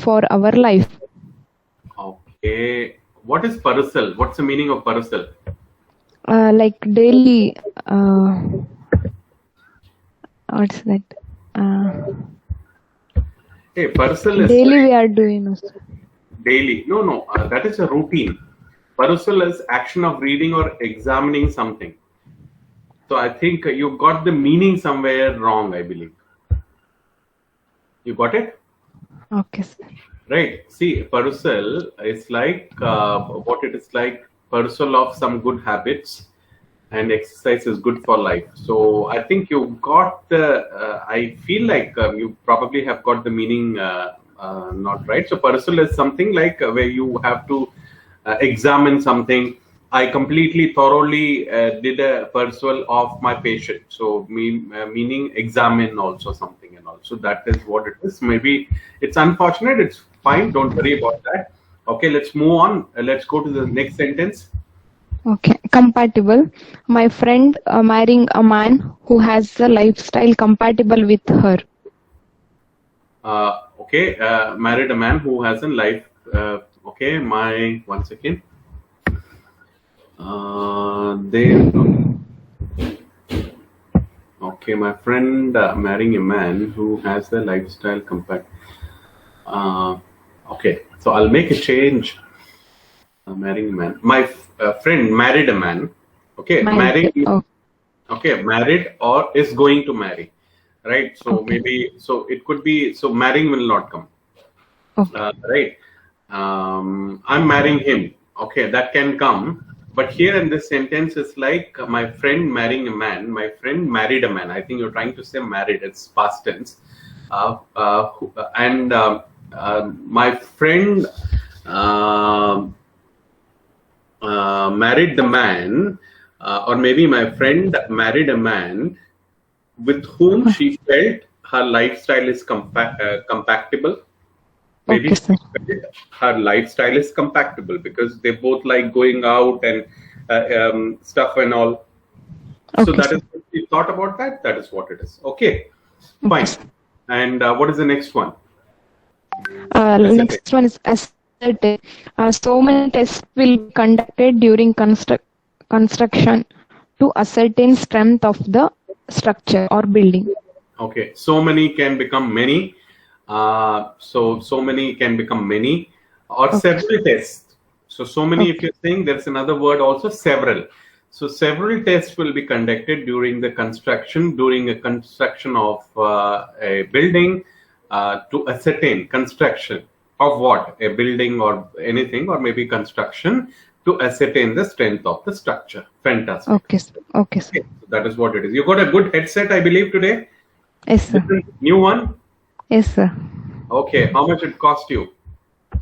for our life. Okay. What is Parusal? What's the meaning of Parusal? Like daily, what's that? Hey, Parusal is Daily we are doing also. daily. No, that is a routine. Parusal is action of reading or examining something. So I think you got the meaning somewhere wrong, I believe. You got it? Okay, sir. Right. See, Parusal is like what it is like, Parusal of some good habits, and exercise is good for life. So I think you got the, I feel like you probably have got the meaning not right. So Parusal is something like where you have to examine something. I completely thoroughly did a Parusal of my patient. So meaning examine also something and all. So that is what it is. Maybe it's unfortunate. It's fine. Don't worry about that. Okay, let's move on. Let's go to the next sentence. Okay, compatible. My friend marrying a man who has a lifestyle compatible with her. Okay, married a man who has a life. Okay, one second. Okay, my friend marrying a man who has a lifestyle okay, so I'll make a change. Marrying a man. My friend married a man. Okay, married. Okay, married or is going to marry. Right. So Okay. maybe it could be, so marrying will not come. Okay. Right. I'm marrying him. Okay, that can come. But here in this sentence is like my friend marrying a man. My friend married a man. I think you're trying to say married. It's past tense. And my friend married the man, or maybe my friend married a man with whom she felt her lifestyle is compatible. Maybe Okay, her lifestyle is compatible because they both like going out and stuff and all. Okay, so that is, if you thought about that, that is what it is. Okay, fine. And what is the next one? Next one is ascertain. So many tests will be conducted during construction to ascertain strength of the structure or building. Okay, so many can become many. So many can become many, or several tests. So many, if you're saying, there's another word also, several. So several tests will be conducted during a construction of a building to ascertain construction of what? A building or anything, or maybe construction, to ascertain the strength of the structure. Fantastic. Okay, sir. Okay, sir. Okay, so that is what it is. You got a good headset, I believe, today? Yes, sir. New one? Yes, sir. Okay, how much it cost you?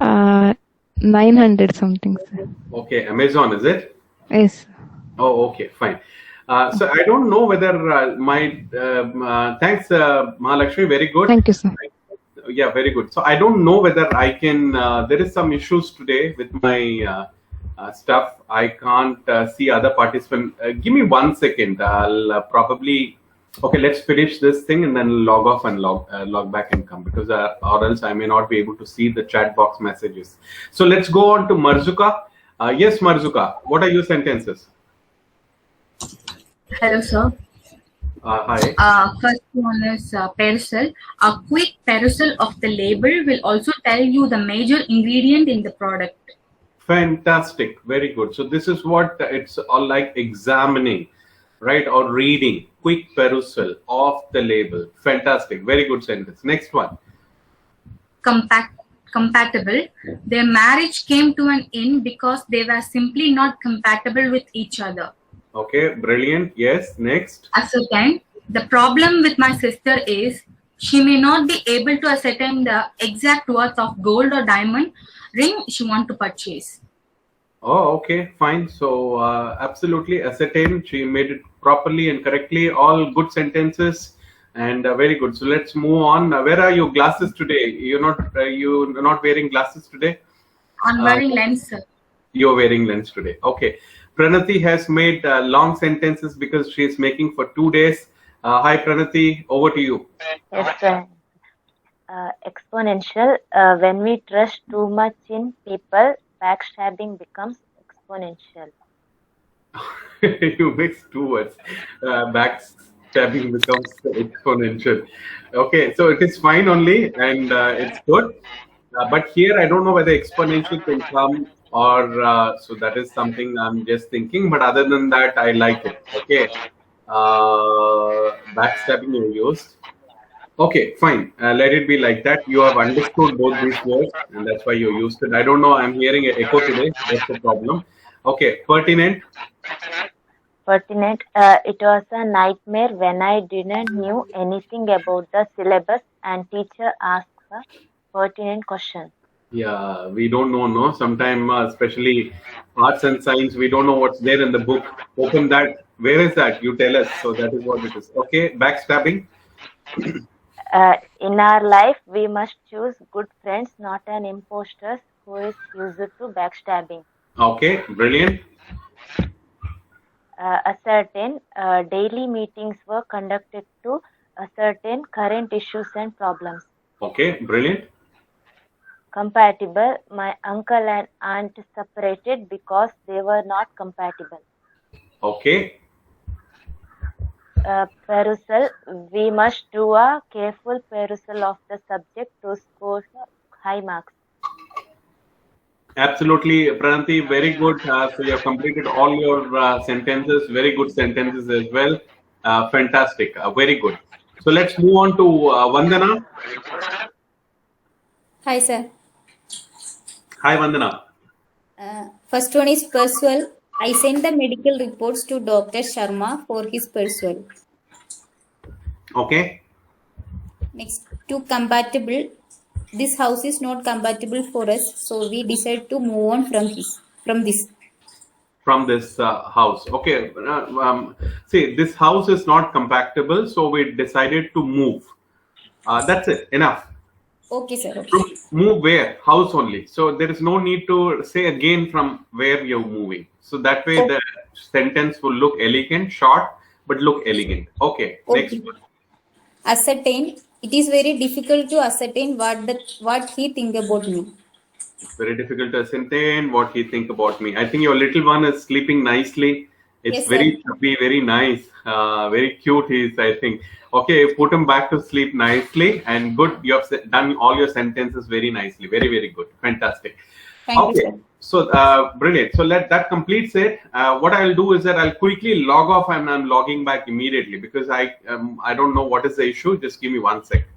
900 something, sir. Okay, Amazon, is it? Yes. Oh, okay, fine. So I don't know whether thanks, Mahalakshmi, very good. Thank you, sir. Yeah, very good. So I don't know whether I can, there is some issues today with my stuff. I can't see other participants. Give me 1 second. I'll probably, okay, let's finish this thing and then log off and log back and come, because or else I may not be able to see the chat box messages. So let's go on to Marzuka. Yes, Marzuka, what are your sentences? Hello, sir. Hi. First one is perusal. A quick perusal of the label will also tell you the major ingredient in the product. Fantastic. Very good. So this is what it's all like, examining, right? Or reading. Quick perusal of the label. Fantastic. Very good sentence. Next one. Compatible. Their marriage came to an end because they were simply not compatible with each other. Okay, brilliant. Yes, next. Ascertain. The problem with my sister is she may not be able to ascertain the exact worth of gold or diamond ring she wants to purchase. Oh, okay, fine. So absolutely ascertain. She made it properly and correctly. All good sentences and very good. So let's move on. Where are your glasses today? You're not wearing glasses today? I'm wearing lens, sir. You're wearing lens today. Okay. Pranati has made long sentences because she's making for 2 days. Hi, Pranati. Over to you. Yes, sir. Exponential. When we trust too much in people, backstabbing becomes exponential. You mix two words. Backstabbing becomes exponential. Okay, so it is fine only, and it's good. But here, I don't know whether exponential can come or so that is something I'm just thinking. But other than that, I like it. Okay, backstabbing you used. Okay, fine. Let it be like that. You have understood both these words, and that's why you used it. I don't know. I'm hearing an echo today. That's the problem. Okay, pertinent. Pertinent. It was a nightmare when I didn't knew anything about the syllabus and teacher asked a pertinent question. Yeah, we don't know, no? Sometimes, especially arts and science, we don't know what's there in the book. Open that. Where is that? You tell us. So that is what it is. Okay, backstabbing. In our life, we must choose good friends, not an imposter who is used to backstabbing. Okay, brilliant. Ascertain. Daily meetings were conducted to ascertain current issues and problems. Okay, brilliant. Compatible. My uncle and aunt separated because they were not compatible. Okay. Perusal. We must do a careful perusal of the subject to score high marks. Absolutely, Pranati, very good. So you have completed all your sentences, very good sentences as well. Fantastic, very good. So let's move on to Vandana. Hi, sir. Hi, Vandana. First one is persual. I sent the medical reports to Dr. Sharma for his persual. Okay. Next, to compatible. This house is not compatible for us, so we decide to move on from this. From this house. Okay. See, this house is not compatible, so we decided to move. That's it. Enough. Okay, sir. Okay. Move where? House only. So there is no need to say again from where you're moving. So that way the sentence will look elegant, short, but look elegant. Okay. Next one. Ascertain. It is very difficult to ascertain what he think about me. It's very difficult to ascertain what he think about me. I think your little one is sleeping nicely. It's Yes, very sir. chubby, very nice, very cute. He is, I think. Okay, put him back to sleep nicely and good. You have done all your sentences very nicely. Very, very good. Fantastic. Thank you, sir. So brilliant. So that completes it. What I'll do is that I'll quickly log off and I'm logging back immediately because I don't know what is the issue. Just give me 1 sec.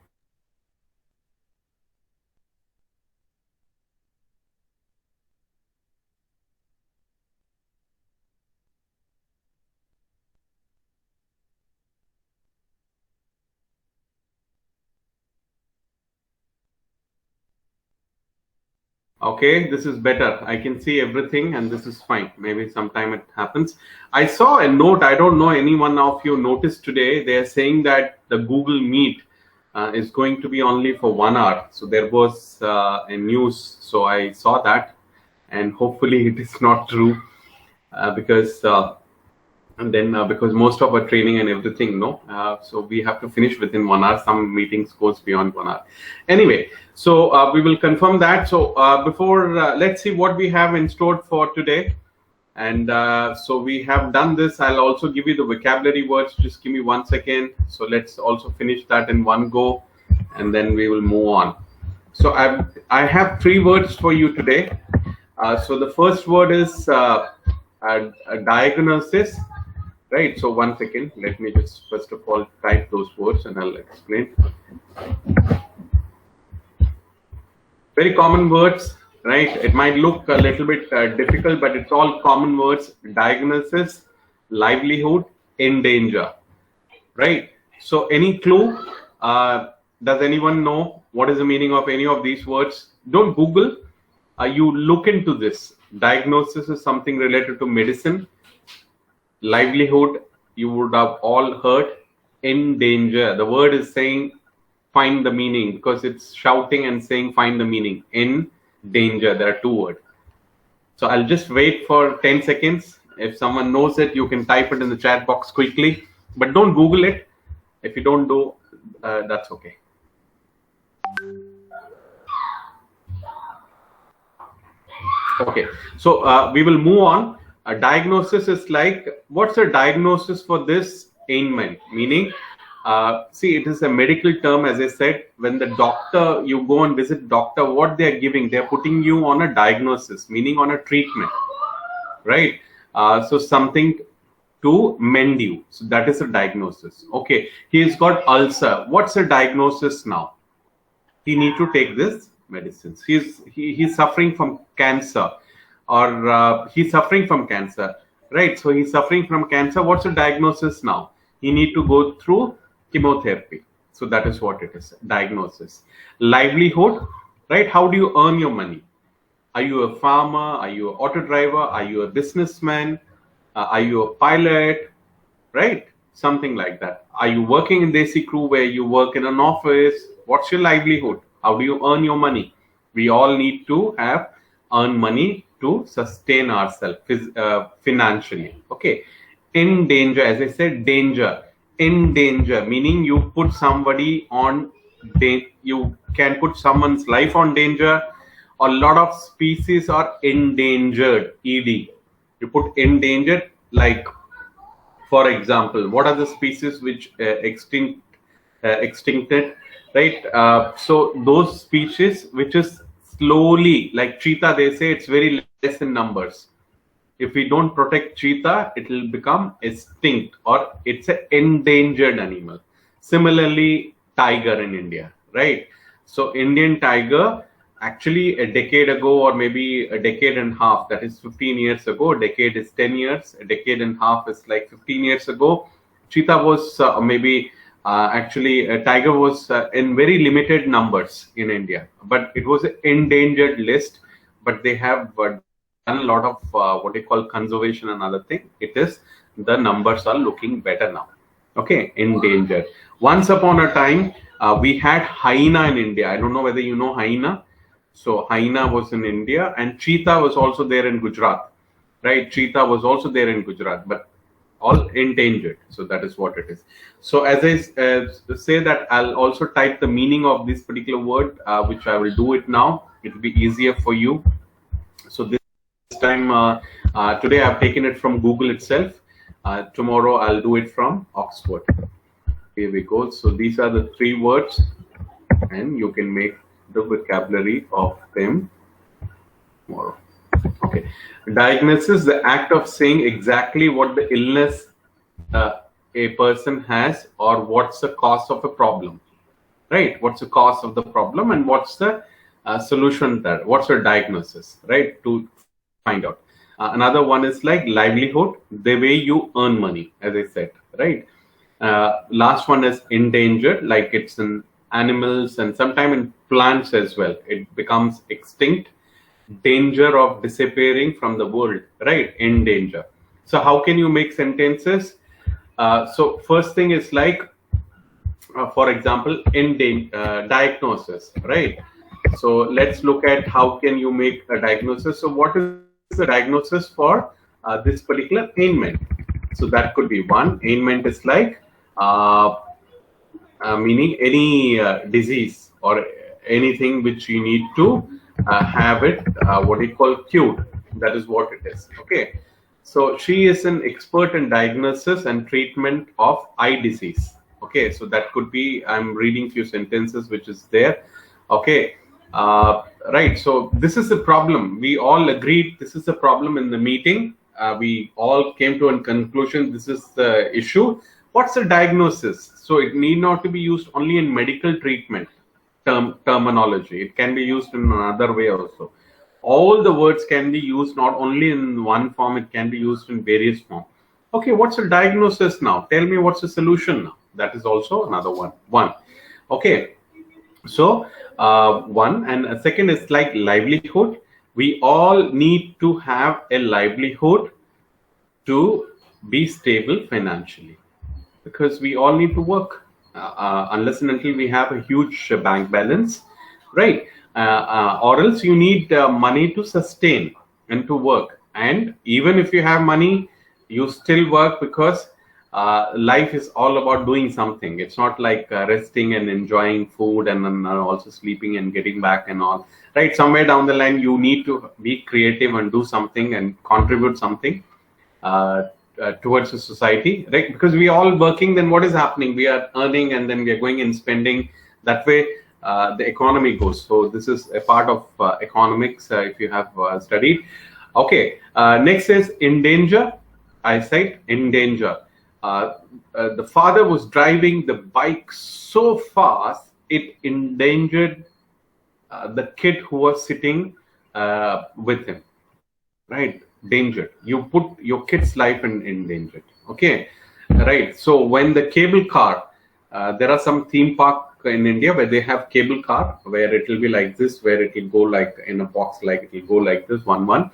Okay, this is better. I can see everything and this is fine. Maybe sometime it happens. I saw a note. I don't know anyone of you noticed today. They are saying that the Google Meet is going to be only for 1 hour. So there was a news. So I saw that and hopefully it is not true because most of our training and everything, so we have to finish within 1 hour. Some meetings goes beyond 1 hour. Anyway, so we will confirm that. So before, let's see what we have in store for today. And so we have done this. I'll also give you the vocabulary words. Just give me 1 second. So let's also finish that in one go, and then we will move on. So I have 3 words for you today. So the first word is a diagnosis. Right, so 1 second, let me just first of all type those words and I'll explain. Very common words, right? It might look a little bit difficult, but it's all common words. Diagnosis, livelihood, in danger, right? So any clue? Does anyone know what is the meaning of any of these words? Don't Google, you look into this. Diagnosis is something related to medicine. Livelihood, you would have all heard. In danger, the word is saying find the meaning because it's shouting and saying find the meaning. In danger, there are 2 words. So I'll just wait for 10 seconds. If someone knows it, you can type it in the chat box quickly, but don't Google it. If you don't do, that's okay. Okay, so we will move on. A diagnosis is like, what's a diagnosis for this ailment? Meaning, see, it is a medical term, as I said. When the doctor, you go and visit doctor, what they are giving, they are putting you on a diagnosis, meaning on a treatment, right? So something to mend you. So that is a diagnosis. Okay, he's got ulcer. What's a diagnosis now? He need to take this medicines. He's suffering from cancer, or he's suffering from cancer, right? So he's suffering from cancer. What's the diagnosis now? He need to go through chemotherapy. So that is what it is, diagnosis. Livelihood, right? How do you earn your money? Are you a farmer? Are you an auto driver? Are you a businessman? Are you a pilot? Right? Something like that. Are you working in Desi Crew, where you work in an office? What's your livelihood? How do you earn your money? We all need to earn money to sustain ourselves financially. Okay. In danger, as I said, danger. In danger, meaning you put somebody on, you can put someone's life on danger. A lot of species are endangered, ED. You put endangered, like, for example, what are the species which extincted, right? So those species which is slowly, like cheetah, they say it's very less in numbers. If we don't protect cheetah, it will become extinct, or it's an endangered animal. Similarly, tiger in India, right? So Indian tiger, actually a decade ago, or maybe a decade and a half, that is 15 years ago, a decade is 10 years, a decade and a half is like 15 years ago, cheetah was actually a tiger was in very limited numbers in India, but it was an endangered list. But they have done a lot of what they call conservation and other thing. It is, the numbers are looking better now. Okay, endangered. Once upon a time, we had hyena in India. I don't know whether you know hyena. So hyena was in India, and cheetah was also there in Gujarat, right? Cheetah was also there in Gujarat, but all endangered. So that is what it is. So as I say that, I'll also type the meaning of this particular word, which I will do it now. It will be easier for you. So this time, today I've taken it from Google itself. Tomorrow I'll do it from Oxford. Here we go. So these are the 3 words, and you can make the vocabulary of them tomorrow. Okay. Diagnosis, the act of saying exactly what the illness a person has, or what's the cause of a problem, right? What's the cause of the problem, and what's the solution there? What's your diagnosis, right? To find out. Another one is like livelihood, the way you earn money, as I said, right? Last one is endangered, like it's in animals and sometimes in plants as well. It becomes extinct, danger of disappearing from the world, right? In danger. So how can you make sentences? So first thing is like, for example, diagnosis, right? So let's look at how can you make a diagnosis. So what is the diagnosis for this particular ailment? So that could be one. Ailment is like meaning any disease or anything which you need to have it what we call cured. That is what it is. Okay. So she is an expert in diagnosis and treatment of eye disease. Okay. So that could be, I'm reading few sentences which is there. Okay. Right. So this is the problem. We all agreed this is the problem in the meeting. We all came to a conclusion. This is the issue. What's the diagnosis? So it need not to be used only in medical treatment terminology. It can be used in another way also. All the words can be used not only in one form, it can be used in various forms. Okay, what's the diagnosis now? Tell me what's the solution now? That is also another one. Okay, so one, and a second is like livelihood. We all need to have a livelihood to be stable financially, because we all need to work unless and until we have a huge bank balance, right? Or else you need money to sustain and to work. And even if you have money, you still work because life is all about doing something. It's not like resting and enjoying food and then also sleeping and getting back and all. Right? Somewhere down the line, you need to be creative and do something and contribute something towards the society. Right? Because we are all working, then what is happening? We are earning and then we are going and spending. That way, the economy goes. So this is a part of economics if you have studied. Okay. Next is in danger. Eyesight in danger. The father was driving the bike so fast it endangered the kid who was sitting with him. Right? Danger. You put your kid's life in danger. Okay. Right. So when the cable car, there are some theme park in India where they have cable car where it will be like this, where it will go like in a box, like it will go like this, one.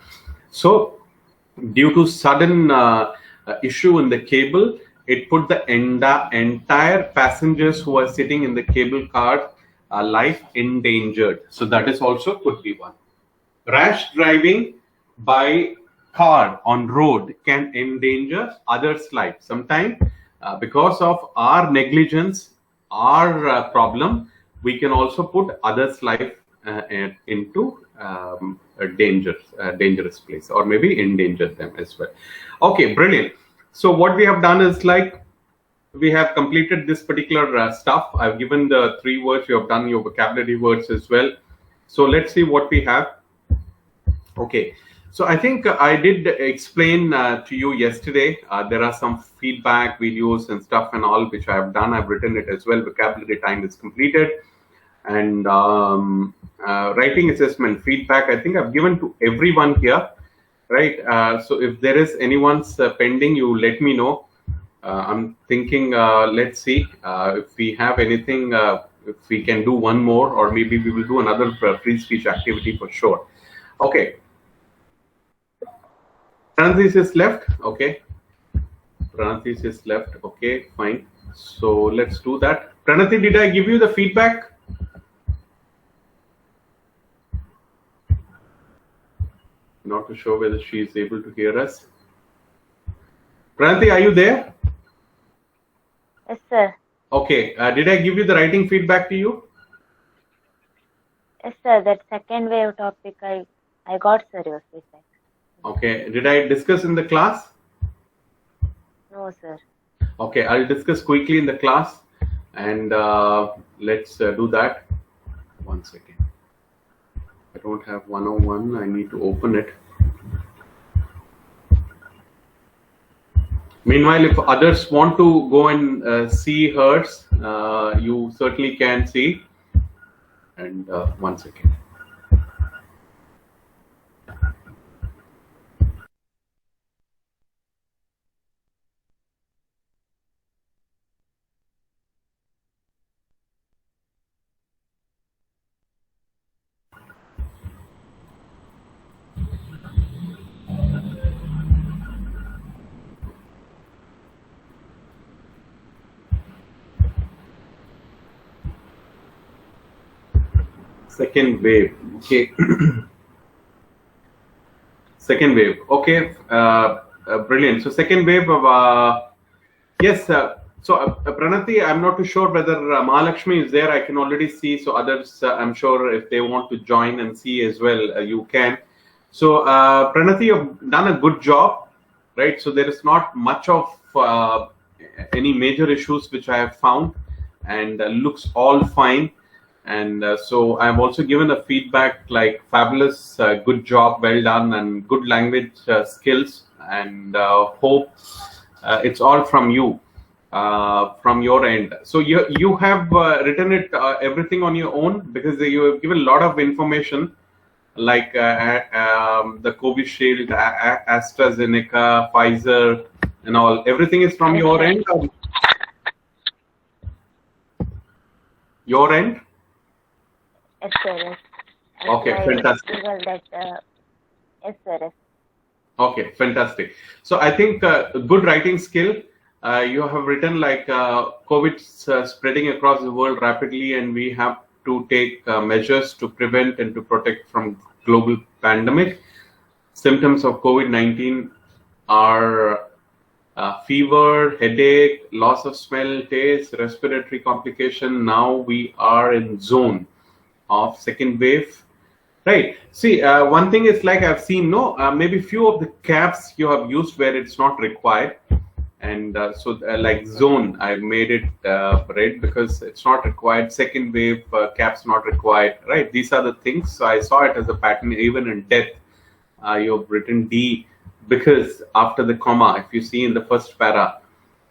So due to sudden issue in the cable, it put the entire passengers who are sitting in the cable car life endangered. So that is also could be one. Rash driving by car on road can endanger others' life. Sometimes because of our negligence, our problem, we can also put others' life into a dangerous place, or maybe endanger them as well. Okay, brilliant. So what we have done is like we have completed this particular stuff. I've given the 3 words. You have done your vocabulary words as well. So let's see what we have. Okay. So I think I did explain to you yesterday. There are some feedback videos and stuff and all which I have done. I've written it as well. Vocabulary time is completed. And writing assessment feedback, I think I've given to everyone here. Right. So if there is anyone's pending, you let me know. I'm thinking, let's see if we have anything, if we can do one more, or maybe we will do another free speech activity for sure. Okay. Pranati is left. Okay. Pranati is left. Okay, fine. So let's do that. Pranati, did I give you the feedback? Not too sure whether she is able to hear us. Pranati, are you there? Yes, sir. Okay. Did I give you the writing feedback to you? Yes, sir. That second wave topic I got, sir, your feedback. Okay. Did I discuss in the class? No, sir. Okay. I'll discuss quickly in the class, and let's do that. 1 second. I don't have 101. I need to open it. Meanwhile, if others want to go and see hers, you certainly can see. And 1 second. Second wave. Okay. Second wave. Okay. Brilliant. So second wave of yes. So Pranati, I'm not too sure whether Mahalakshmi is there. I can already see. So others, I'm sure if they want to join and see as well, you can. So Pranati, you've done a good job, right? So there is not much of any major issues which I have found, and looks all fine. And so I've also given a feedback like fabulous, good job, well done, and good language skills. And hope it's all from you, from your end. So you have written it everything on your own, because you have given a lot of information, like the Covishield, AstraZeneca, Pfizer, and all. Everything is from your end. Your end. Yes, sir. Yes. Okay, fantastic. Yes, sir. Yes. Okay, fantastic. So I think good writing skill. You have written like COVID spreading across the world rapidly, and we have to take measures to prevent and to protect from global pandemic. Symptoms of COVID-19 are fever, headache, loss of smell, taste, respiratory complication. Now we are in zone of second wave. Right. See, one thing is like I've seen, maybe few of the caps you have used where it's not required. And like zone, I made it red because it's not required. Second wave, caps not required. Right. These are the things. So I saw it as a pattern. Even in death, you've written D because after the comma, if you see in the first para,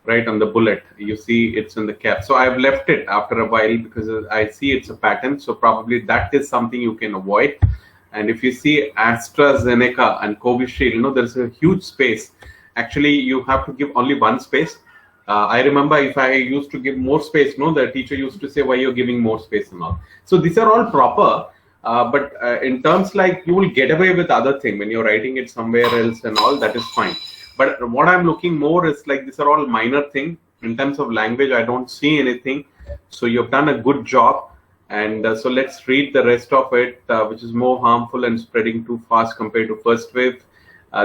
right on the bullet, you see it's in the cap. So I've left it after a while because I see it's a pattern. So probably that is something you can avoid. And if you see AstraZeneca and Covishield, there's a huge space. Actually, you have to give only one space. I remember if I used to give more space, the teacher used to say, why you're giving more space and all. So these are all proper. But in terms like you will get away with other thing when you're writing it somewhere else and all, that is fine. But what I'm looking more is like these are all minor thing. In terms of language, I don't see anything. So you've done a good job. And so let's read the rest of it, which is more harmful and spreading too fast compared to first wave.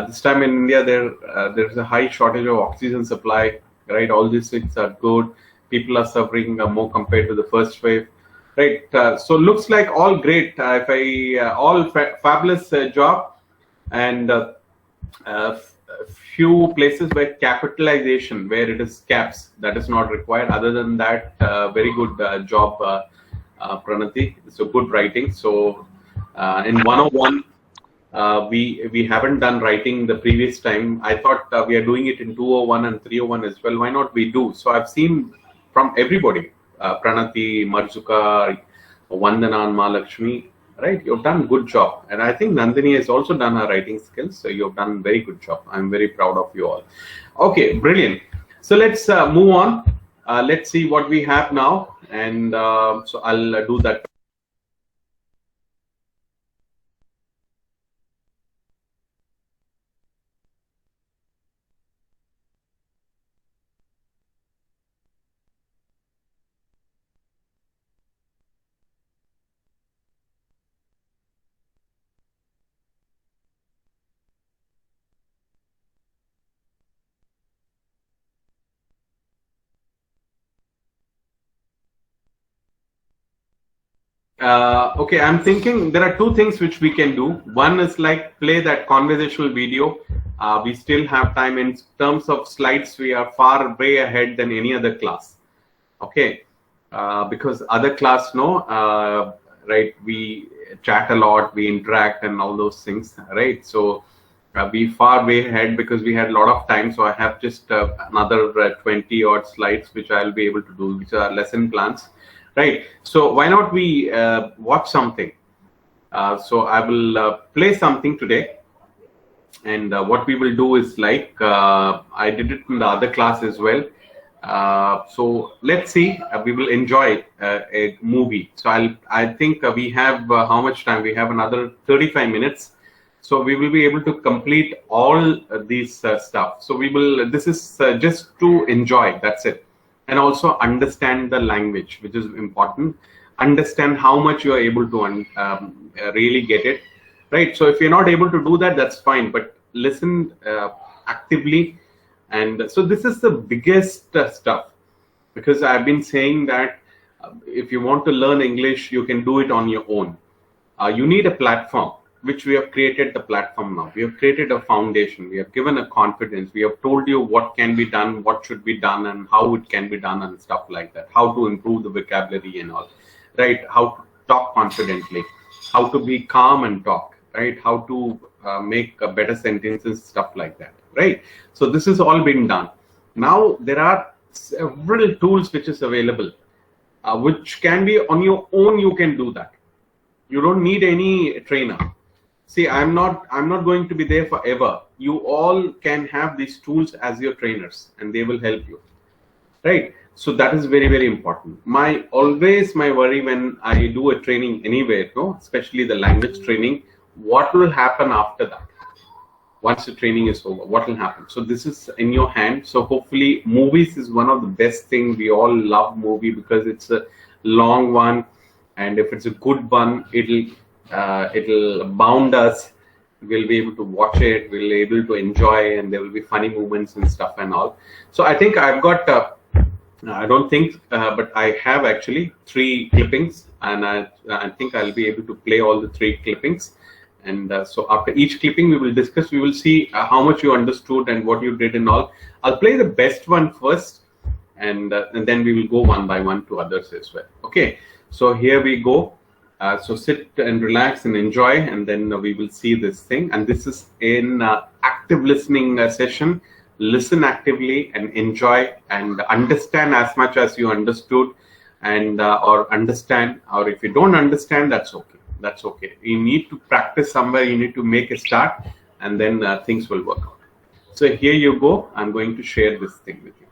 This time in India, there's a high shortage of oxygen supply, right? All these things are good. People are suffering more compared to the first wave. Right, so looks like all great. All fabulous job, and few places where capitalization, where it is caps, that is not required. Other than that, very good job, Pranati. So good writing. So in 101, we haven't done writing the previous time. I thought we are doing it in 201 and 301 as well. Why not we do? So I've seen from everybody. Pranati, Marzuka, Vandana, and Mahalakshmi, right? You've done good job. And I think Nandini has also done her writing skills. So you've done very good job. I'm very proud of you all. Okay, brilliant. So let's move on. Let's see what we have now. And so I'll do that. Okay, I'm thinking there are two things which we can do. One is like play that conversational video. We still have time. In terms of slides, we are far way ahead than any other class. Okay, because other class, right, we chat a lot, we interact and all those things, right? So we far way ahead because we had a lot of time. So I have just another 20 odd slides which I'll be able to do, which are lesson plans. Right. So why not we watch something? So I will play something today. And what we will do is like, I did it in the other class as well. So let's see, we will enjoy a movie. So I think we have how much time? We have another 35 minutes. So we will be able to complete all these stuff. So this is just to enjoy, that's it. And also understand the language, which is important. Understand how much you are able to really get it, right? So if you're not able to do that, that's fine. But listen actively. And so this is the biggest stuff, because I've been saying that if you want to learn English, you can do it on your own. You need a platform, which we have created the platform now. We have created a foundation. We have given a confidence. We have told you what can be done, what should be done, and how it can be done and stuff like that. How to improve the vocabulary and all, right? How to talk confidently, how to be calm and talk, right? How to make better sentences, stuff like that, right? So this has all been done. Now there are several tools which is available, which can be on your own. You can do that. You don't need any trainer. See, I'm not going to be there forever. You all can have these tools as your trainers, and they will help you, right? So that is very, very important. Always my worry when I do a training anywhere, especially the language training, what will happen after that? Once the training is over, what will happen? So this is in your hand. So hopefully, movies is one of the best things. We all love movie because it's a long one, and if it's a good one, it'll bound us, we'll be able to watch it, we'll be able to enjoy, and there will be funny moments and stuff and all. So I think I've got, I don't think, but I have actually 3 clippings, and I think I'll be able to play all the 3 clippings. And so after each clipping, we will discuss, we will see how much you understood and what you did and all. I'll play the best one first, and then we will go one by one to others as well. Okay, so here we go. So sit and relax and enjoy, and then we will see this thing. And this is in active listening session. Listen actively and enjoy and understand as much as you understood, and or understand, or if you don't understand, that's okay. That's okay. You need to practice somewhere. You need to make a start, and then things will work out. So here you go. I'm going to share this thing with you.